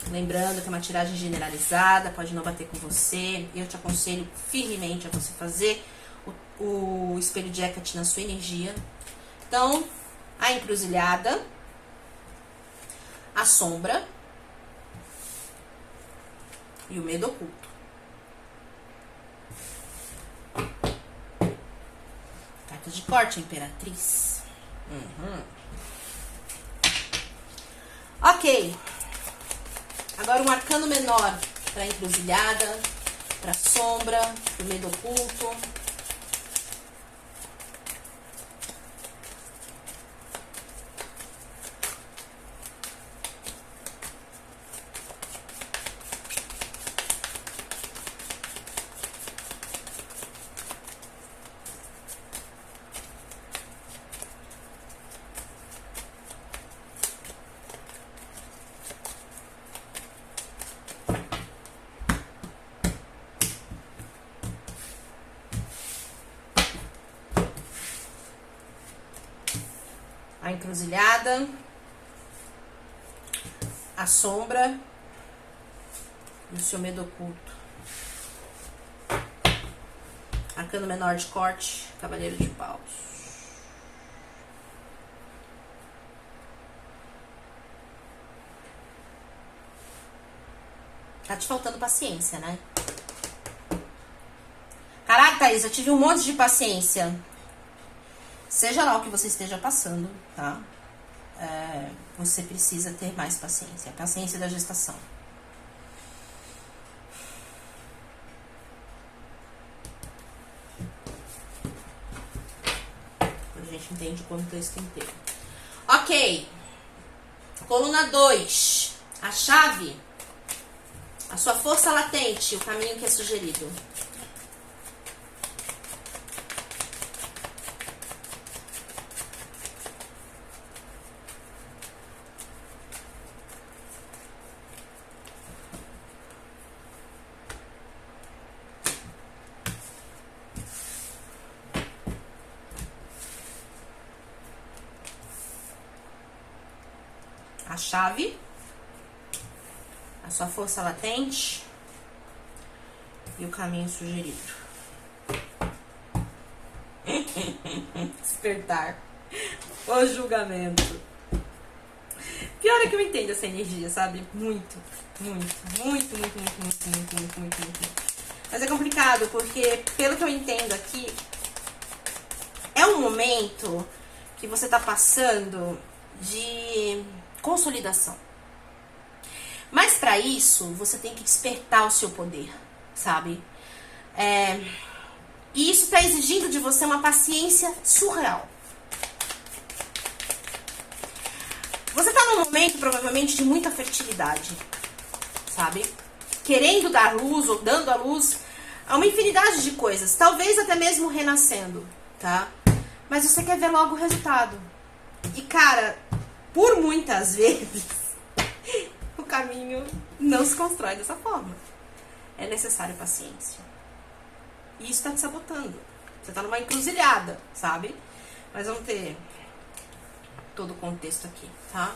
lembrando que é uma tiragem generalizada, pode não bater com você. Eu te aconselho firmemente a você fazer o espelho de Hecate na sua energia. Então, a encruzilhada, a sombra e o medo oculto. Carta de corte, Imperatriz. Ok. Agora um arcano menor para encruzilhada, para sombra, para o medo oculto. A encruzilhada, a sombra e o seu medo oculto. Arcano menor de corte, Cavaleiro de Paus. Tá te faltando paciência, né? Thaís, eu tive um monte de paciência. Seja lá o que você esteja passando, tá? Você precisa ter mais paciência. A paciência da gestação. A gente entende o contexto inteiro. Ok. Coluna 2. A chave. A sua força latente. O caminho que é sugerido. A chave, a sua força latente e o caminho sugerido. Despertar. O julgamento. Pior é que eu entendo essa energia, sabe? Muito. Mas é complicado, porque pelo que eu entendo aqui, é um momento que você tá passando de consolidação. Mas para isso, você tem que despertar o seu poder, sabe? E isso tá exigindo de você uma paciência surreal. Você tá num momento, provavelmente, de muita fertilidade, sabe? Querendo dar luz ou dando a luz a uma infinidade de coisas. Talvez até mesmo renascendo, tá? Mas você quer ver logo o resultado. E, cara, por muitas vezes, o caminho não se constrói dessa forma. É necessário paciência. E isso tá te sabotando. Você tá numa encruzilhada, sabe? Mas vamos ter todo o contexto aqui, tá?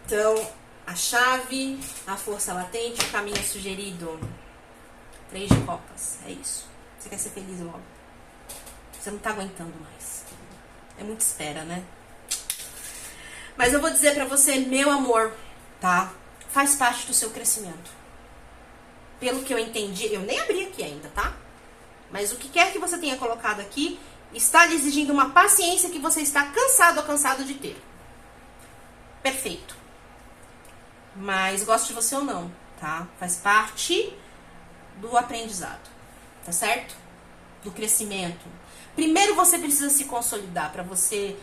Então, a chave, a força latente, o caminho sugerido. 3 de copas, é isso. Você quer ser feliz logo. Você não tá aguentando mais. É muita espera, né? Mas eu vou dizer pra você, meu amor, tá? Faz parte do seu crescimento. Pelo que eu entendi, eu nem abri aqui ainda, tá? Mas o que quer que você tenha colocado aqui está lhe exigindo uma paciência que você está cansado ou cansado de ter. Perfeito. Mas gosto de você ou não, tá? Faz parte do aprendizado, tá certo? Do crescimento. Primeiro você precisa se consolidar para você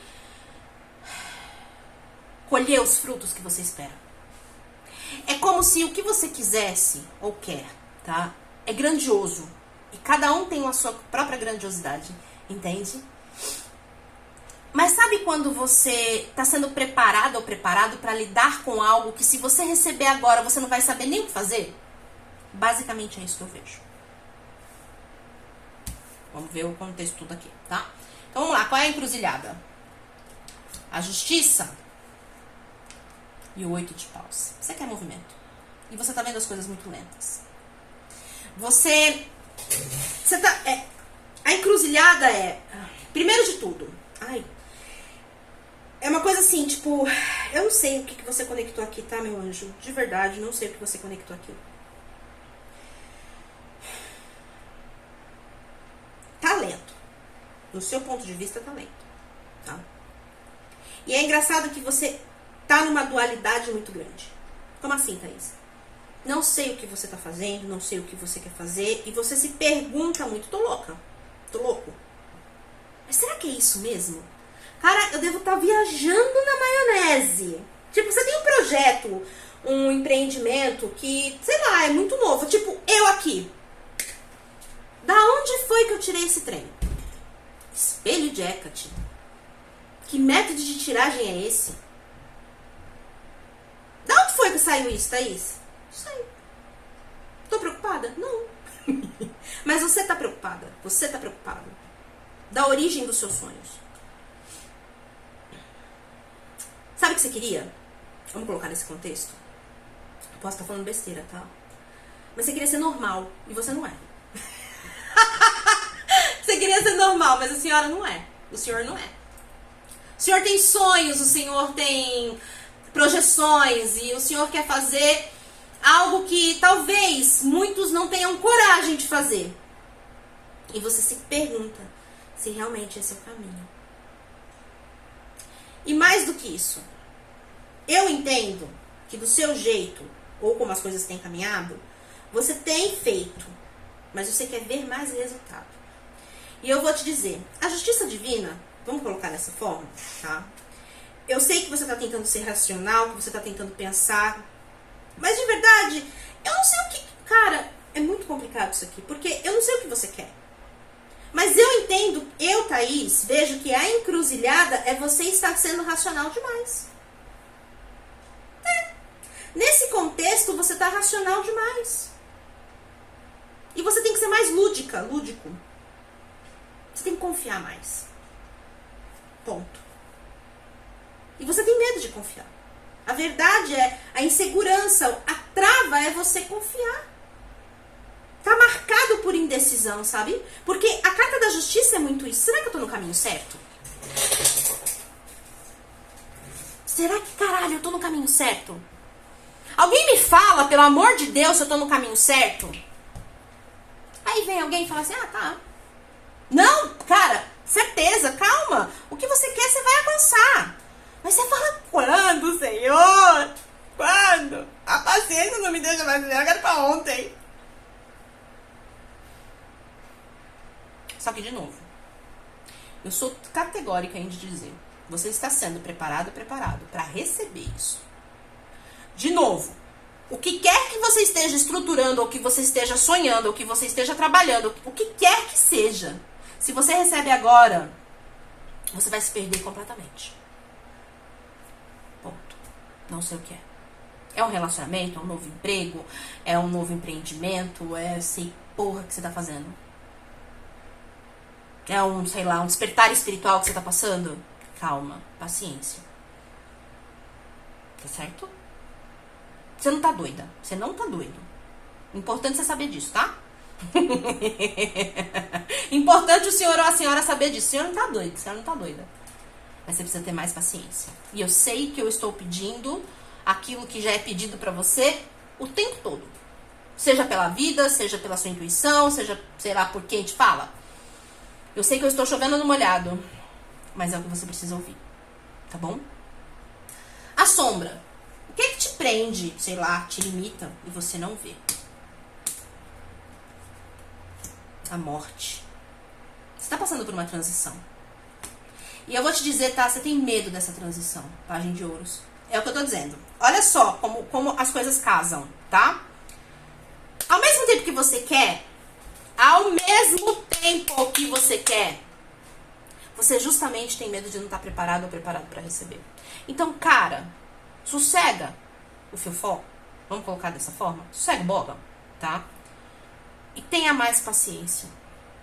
colher os frutos que você espera. É como se o que você quisesse ou quer, tá? É grandioso. E cada um tem a sua própria grandiosidade, entende? Mas sabe quando você está sendo preparado ou preparado para lidar com algo que se você receber agora você não vai saber nem o que fazer? Basicamente é isso que eu vejo. Vamos ver o contexto tudo aqui, tá? Então vamos lá, qual é a encruzilhada? A justiça e o 8 de paus. Você quer movimento. E você tá vendo as coisas muito lentas. Você tá... a encruzilhada é... Primeiro de tudo... É uma coisa assim, tipo... Eu não sei o que você conectou aqui, tá, meu anjo? De verdade, não sei o que você conectou aqui. Tá lento. Do seu ponto de vista, tá lento. Tá? E é engraçado que você tá numa dualidade muito grande. Como assim, Thaís? Não sei o que você tá fazendo, não sei o que você quer fazer, e você se pergunta muito, tô louca, tô louco. Mas será que é isso mesmo? Cara, eu devo estar viajando na maionese. Tipo, você tem um projeto, um empreendimento que, sei lá, é muito novo. Tipo, eu aqui. Da onde foi que eu tirei esse trem? Espelho de Hecate. Que método de tiragem é esse? Da onde foi que saiu isso, Thaís? Não sei. Tô preocupada? Não. Mas você tá preocupada. Você tá preocupado. Da origem dos seus sonhos. Sabe o que você queria? Vamos colocar nesse contexto? Eu posso estar falando besteira, tá? Mas você queria ser normal. E você não é. Você queria ser normal, mas a senhora não é. O senhor não é. O senhor tem sonhos, o senhor tem projeções. E o senhor quer fazer algo que talvez muitos não tenham coragem de fazer. E você se pergunta se realmente esse é o caminho. E mais do que isso, eu entendo que do seu jeito, ou como as coisas têm caminhado, você tem feito, mas você quer ver mais resultado. E eu vou te dizer, a justiça divina, vamos colocar dessa forma, tá? Eu sei que você está tentando ser racional, que você está tentando pensar, mas de verdade, eu não sei o que... Cara, é muito complicado isso aqui, porque eu não sei o que você quer. Mas eu entendo, eu, Thaís, vejo que a encruzilhada é você estar sendo racional demais. Nesse contexto, você está racional demais. E você tem que ser mais lúdico. Você tem que confiar mais. Ponto. E você tem medo de confiar. A verdade é, a insegurança, a trava é você confiar. Tá marcado por indecisão, sabe? Porque a carta da justiça é muito isso. Será que eu tô no caminho certo? Será que, caralho, eu tô no caminho certo? Alguém me fala, pelo amor de Deus, se eu tô no caminho certo? Aí vem alguém e fala assim, tá. Não, cara, certeza, calma. O que você quer, você vai alcançar. Mas você fala, quando, Senhor? Quando? A paciência não me deixa mais, eu quero pra ontem. Só que, de novo, eu sou categórica em dizer, você está sendo preparado para receber isso. De novo, o que quer que você esteja estruturando, ou que você esteja sonhando, ou que você esteja trabalhando, o que quer que seja, se você recebe agora, você vai se perder completamente. Ponto. Não sei o que é. É um relacionamento, é um novo emprego, é um novo empreendimento, sei porra que você tá fazendo. É um, sei lá, um despertar espiritual que você tá passando. Calma, paciência. Tá certo? Você não tá doida. Você não tá doido. Importante você saber disso, tá? Importante o senhor ou a senhora saber disso. O senhor não tá doido, a senhora não tá doida. Mas você precisa ter mais paciência. E eu sei que eu estou pedindo aquilo que já é pedido pra você o tempo todo. Seja pela vida, seja pela sua intuição, seja, sei lá, por quem te fala. Eu sei que eu estou chovendo no molhado, mas é o que você precisa ouvir, tá bom? A sombra. O que é que te prende, sei lá, te limita e você não vê? A morte. Você está passando por uma transição. E eu vou te dizer, tá? Você tem medo dessa transição, Pagem de Ouros. É o que eu tô dizendo. Olha só como as coisas casam, tá? Ao mesmo tempo que você quer, você justamente tem medo de não estar preparado ou preparado para receber. Então, cara, sossega o fiofó, vamos colocar dessa forma, sossega o boga, tá? E tenha mais paciência.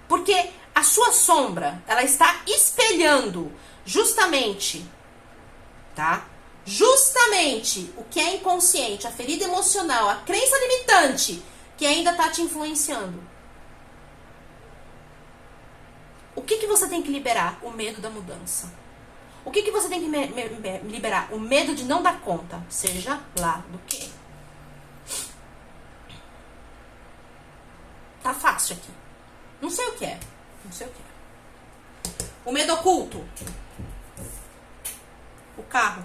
Porque a sua sombra, ela está espelhando justamente, tá? Justamente o que é inconsciente, a ferida emocional, a crença limitante que ainda tá te influenciando. O que você tem que liberar? O medo da mudança. O que você tem que liberar? O medo de não dar conta. Seja lá do quê? Tá fácil aqui. Não sei o que é. Não sei o que é. O medo oculto. O carro.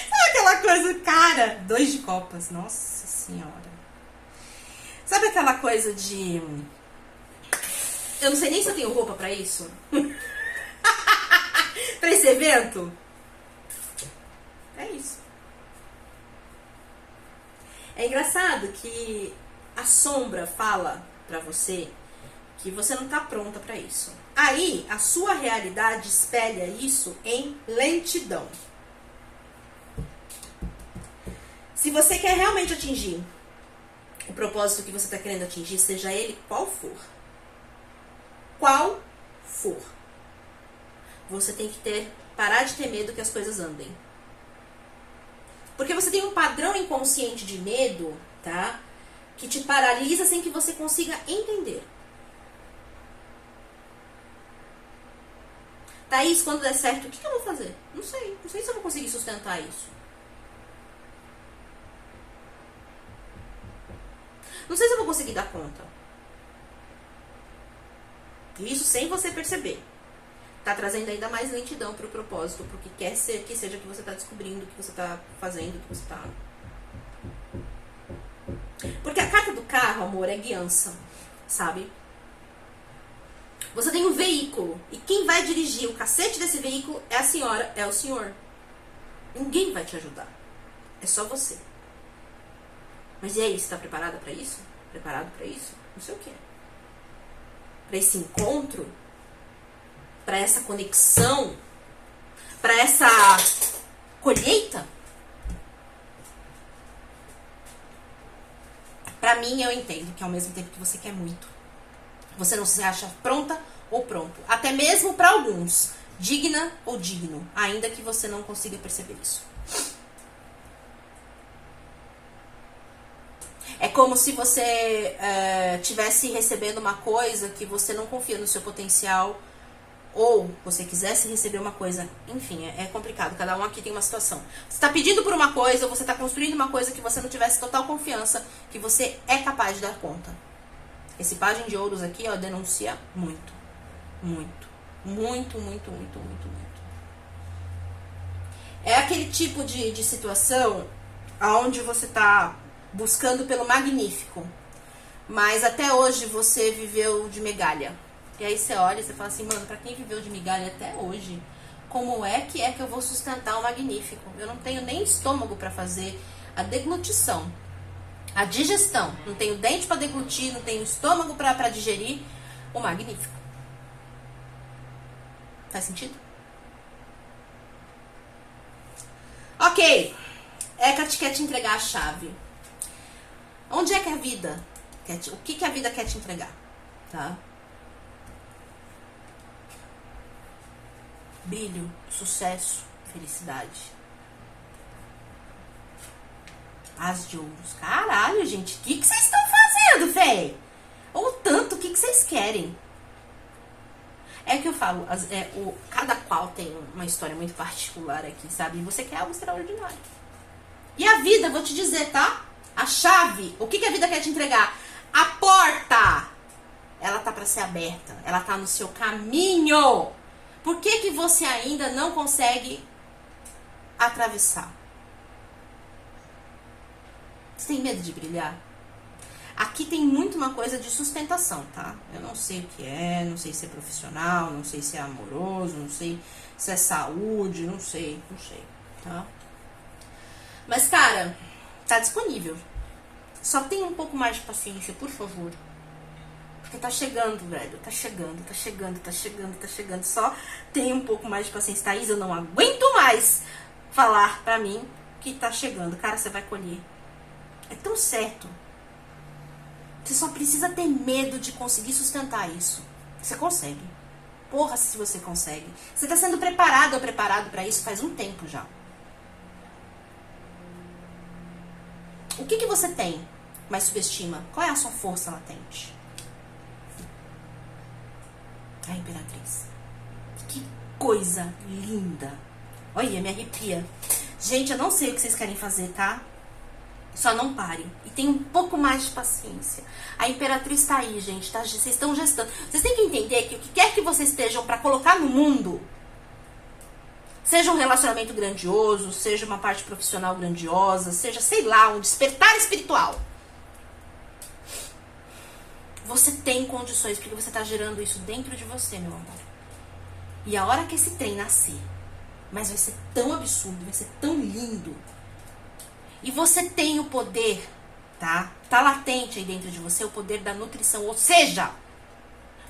Sabe aquela coisa, cara? 2 de copas. Nossa senhora. Sabe aquela coisa de... Eu não sei nem se eu tenho roupa pra isso. Pra esse evento. É isso. É engraçado que a sombra fala pra você que você não tá pronta pra isso. Aí, a sua realidade espelha isso em lentidão. Se você quer realmente atingir o propósito que você está querendo atingir, seja ele qual for, você tem que parar de ter medo que as coisas andem. Porque você tem um padrão inconsciente de medo, tá? Que te paralisa sem que você consiga entender. Thaís, quando der certo, o que eu vou fazer? Não sei se eu vou conseguir sustentar isso. Não sei se eu vou conseguir dar conta. Isso sem você perceber. Tá trazendo ainda mais lentidão pro propósito, pro que quer ser, que seja que você tá descobrindo, que você tá fazendo, que você tá... Porque a carta do carro, amor, é guiança, sabe? Você tem um veículo, e quem vai dirigir o cacete desse veículo é a senhora, é o senhor. Ninguém vai te ajudar. É só você. Mas e aí, você tá preparada pra isso? Preparado pra isso? Não sei o quê. Pra esse encontro? Pra essa conexão? Pra essa colheita? Pra mim, eu entendo que ao mesmo tempo que você quer muito, você não se acha pronta ou pronto. Até mesmo pra alguns, digna ou digno, ainda que você não consiga perceber isso. É como se você tivesse recebendo uma coisa que você não confia no seu potencial, ou você quisesse receber uma coisa. Enfim, é complicado, cada um aqui tem uma situação. Você está pedindo por uma coisa, ou você está construindo uma coisa que você não tivesse total confiança que você é capaz de dar conta. Esse pajem de ouros aqui, ó, denuncia muito. Muito. Muito, muito, muito, muito, muito. É aquele tipo de situação onde você está buscando pelo magnífico, mas até hoje você viveu de migalha. E aí você olha e você fala assim, mano, pra quem viveu de migalha até hoje, como é que eu vou sustentar o magnífico? Eu não tenho nem estômago pra fazer a deglutição, a digestão. Não tenho dente pra deglutir, não tenho estômago pra digerir o magnífico. Faz sentido? Ok. Hecate quer te entregar a chave. Onde é que a vida quer o que a vida quer te entregar? Tá? Brilho, sucesso, felicidade. As de ouros. Caralho, gente, o que vocês estão fazendo, véi? Ou tanto, o que vocês querem? É que eu falo, cada qual tem uma história muito particular aqui, sabe? E você quer algo extraordinário. E a vida, vou te dizer, tá? A chave, o que a vida quer te entregar? A porta! Ela tá pra ser aberta. Ela tá no seu caminho. Por que você ainda não consegue atravessar? Você tem medo de brilhar? Aqui tem muito uma coisa de sustentação, tá? Eu não sei o que é, não sei se é profissional, não sei se é amoroso, não sei se é saúde, não sei, tá? Mas, cara, tá disponível. Só tenha um pouco mais de paciência, por favor. Porque tá chegando, velho. Tá chegando. Só tenha um pouco mais de paciência. Thaís, eu não aguento mais falar pra mim que tá chegando. Cara, você vai colher. É tão certo. Você só precisa ter medo de conseguir sustentar isso. Você consegue. Porra, se você consegue. Você tá sendo preparado ou preparado pra isso faz um tempo já. O que você tem, mas subestima? Qual é a sua força latente? A Imperatriz. Que coisa linda. Olha, me arrepia. Gente, eu não sei o que vocês querem fazer, tá? Só não parem. E tenham um pouco mais de paciência. A Imperatriz tá aí, gente. Tá? Vocês estão gestando. Vocês têm que entender que o que quer que vocês estejam pra colocar no mundo, seja um relacionamento grandioso, seja uma parte profissional grandiosa, seja, sei lá, um despertar espiritual. Você tem condições, porque você está gerando isso dentro de você, meu amor. E a hora que esse trem nascer, mas vai ser tão absurdo, vai ser tão lindo. E você tem o poder, tá? Tá latente aí dentro de você o poder da nutrição. Ou seja,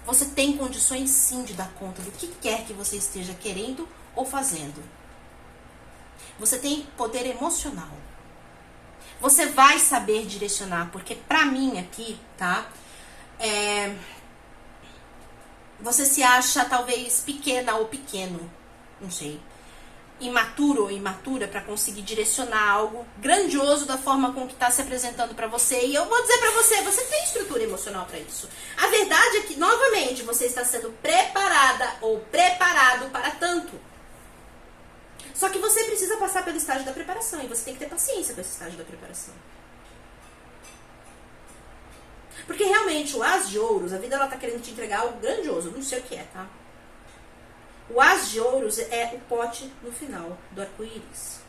você tem condições sim de dar conta do que quer que você esteja querendo ou fazendo. Você tem poder emocional. Você vai saber direcionar, porque pra mim aqui, tá? Você se acha talvez pequena ou pequeno, não sei, imaturo ou imatura para conseguir direcionar algo grandioso da forma com que está se apresentando para você. E eu vou dizer para você, você tem estrutura emocional para isso. A verdade é que, novamente, você está sendo preparada ou preparado para tanto. Só que você precisa passar pelo estágio da preparação e você tem que ter paciência com esse estágio da preparação. Porque realmente o As de Ouros, a vida ela tá querendo te entregar algo grandioso, não sei o que é, tá? O As de Ouros é o pote no final do arco-íris.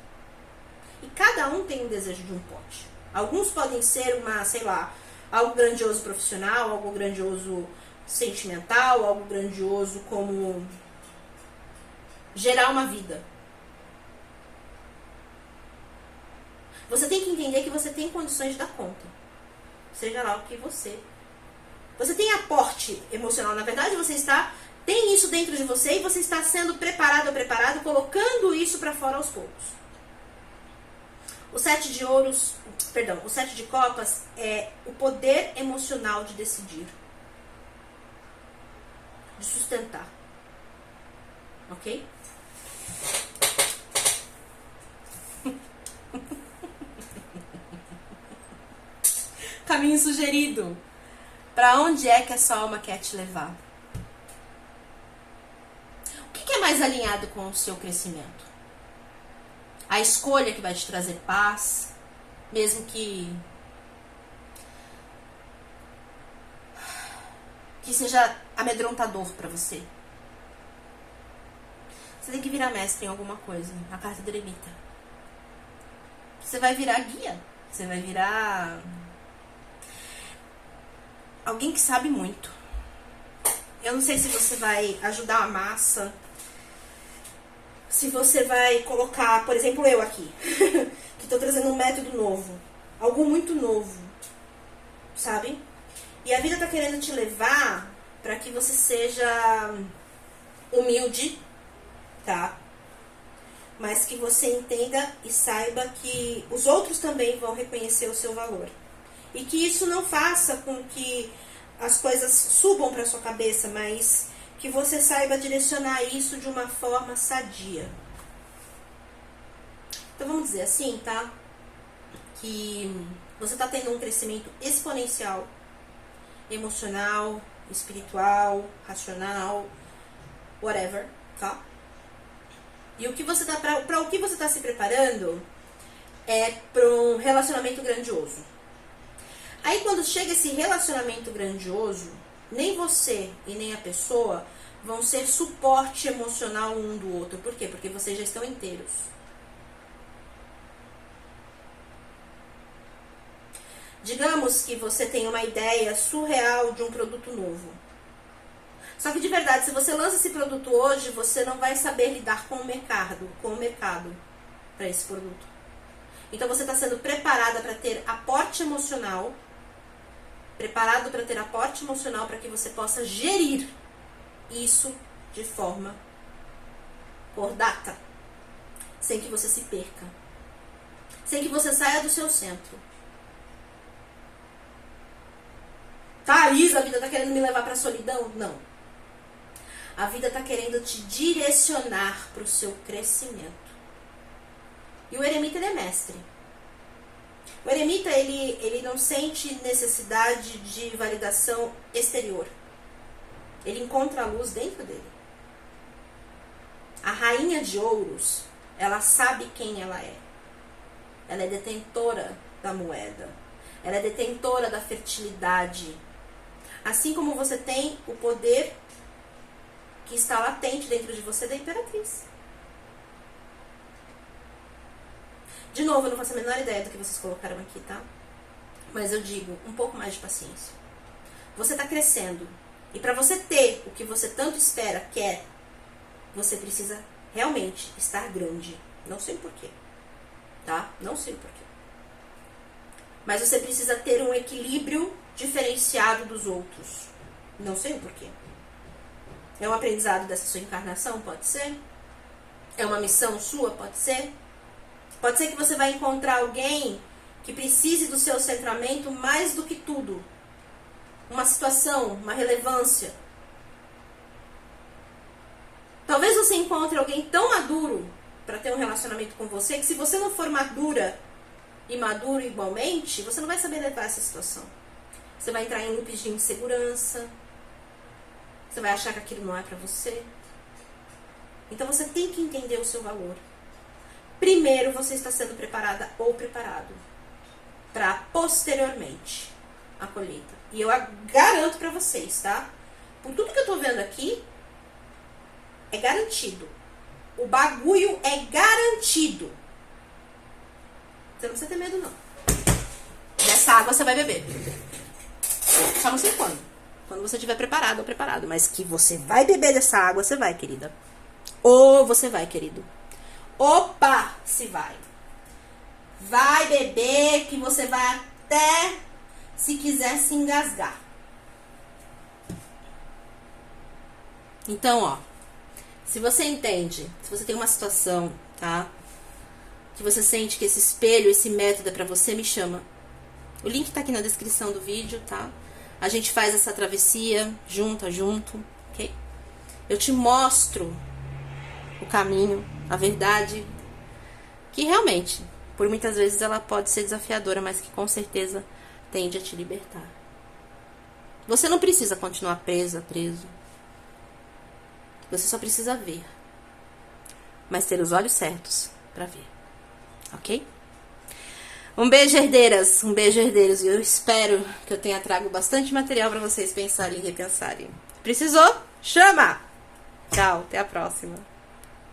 E cada um tem um desejo de um pote. Alguns podem ser uma, sei lá, algo grandioso profissional, algo grandioso sentimental, algo grandioso como gerar uma vida. Você tem que entender que você tem condições de dar conta. Seja lá o que você... Você tem aporte emocional. Na verdade, você tem isso dentro de você e você está sendo preparado ou preparado, colocando isso para fora aos poucos. O 7 de ouros, perdão, o 7 de copas é o poder emocional de decidir. De sustentar. Ok? Caminho sugerido. Para onde é que a sua alma quer te levar? O que é mais alinhado com o seu crescimento? A escolha que vai te trazer paz, mesmo que seja amedrontador para você. Você tem que virar mestre em alguma coisa. A carta do eremita. Você vai virar guia. Você vai virar alguém que sabe muito. Eu não sei se você vai ajudar a massa, se você vai colocar, por exemplo, eu aqui, que estou trazendo um método novo, algo muito novo, sabe? E a vida está querendo te levar para que você seja humilde, tá? Mas que você entenda e saiba que os outros também vão reconhecer o seu valor. E que isso não faça com que as coisas subam para sua cabeça, mas que você saiba direcionar isso de uma forma sadia. Então vamos dizer assim, tá? Que você está tendo um crescimento exponencial, emocional, espiritual, racional, whatever, tá? E o que você tá para o que você está se preparando é para um relacionamento grandioso. Aí quando chega esse relacionamento grandioso, nem você e nem a pessoa vão ser suporte emocional um do outro. Por quê? Porque vocês já estão inteiros. Digamos que você tem uma ideia surreal de um produto novo. Só que de verdade, se você lança esse produto hoje, você não vai saber lidar com o mercado para esse produto. Então você está sendo preparada para ter aporte emocional, preparado para ter aporte emocional para que você possa gerir isso de forma cordata, sem que você se perca, sem que você saia do seu centro. Thaís, a vida está querendo me levar para a solidão? Não. A vida está querendo te direcionar para o seu crescimento. E o eremita, ele é mestre. O eremita, ele não sente necessidade de validação exterior. Ele encontra a luz dentro dele. A rainha de ouros, ela sabe quem ela é. Ela é detentora da moeda. Ela é detentora da fertilidade. Assim como você tem o poder que está latente dentro de você da imperatriz. De novo, eu não faço a menor ideia do que vocês colocaram aqui, tá? Mas eu digo, um pouco mais de paciência. Você está crescendo. E para você ter o que você tanto espera, quer, você precisa realmente estar grande. Não sei o porquê, tá? Não sei o porquê. Mas você precisa ter um equilíbrio diferenciado dos outros. Não sei o porquê. É um aprendizado dessa sua encarnação? Pode ser. É uma missão sua? Pode ser. Pode ser que você vai encontrar alguém que precise do seu centramento mais do que tudo. Uma situação, uma relevância. Talvez você encontre alguém tão maduro para ter um relacionamento com você, que se você não for madura e maduro igualmente, você não vai saber levar essa situação. Você vai entrar em loops de insegurança. Você vai achar que aquilo não é para você. Então você tem que entender o seu valor. Primeiro você está sendo preparada ou preparado para posteriormente a colheita. E eu garanto pra vocês, tá? Por tudo que eu tô vendo aqui, é garantido. O bagulho é garantido. Você não precisa ter medo, não. Dessa água você vai beber. Só não sei quando. Quando você estiver preparado ou preparado. Mas que você vai beber dessa água, você vai, querida. Ou você vai, querido. Opa, se vai. Vai beber que você vai até, se quiser, se engasgar. Então, ó. Se você entende, se você tem uma situação, tá? Que você sente que esse espelho, esse método é pra você, me chama. O link tá aqui na descrição do vídeo, tá? A gente faz essa travessia junto, ok? Eu te mostro o caminho, a verdade, que realmente, por muitas vezes ela pode ser desafiadora, mas que com certeza tende a te libertar. Você não precisa continuar preso. Você só precisa ver. Mas ter os olhos certos pra ver. Ok? Um beijo, herdeiras. Um beijo, herdeiros. Eu espero que eu tenha trago bastante material pra vocês pensarem e repensarem. Precisou? Chama! Tchau, até a próxima.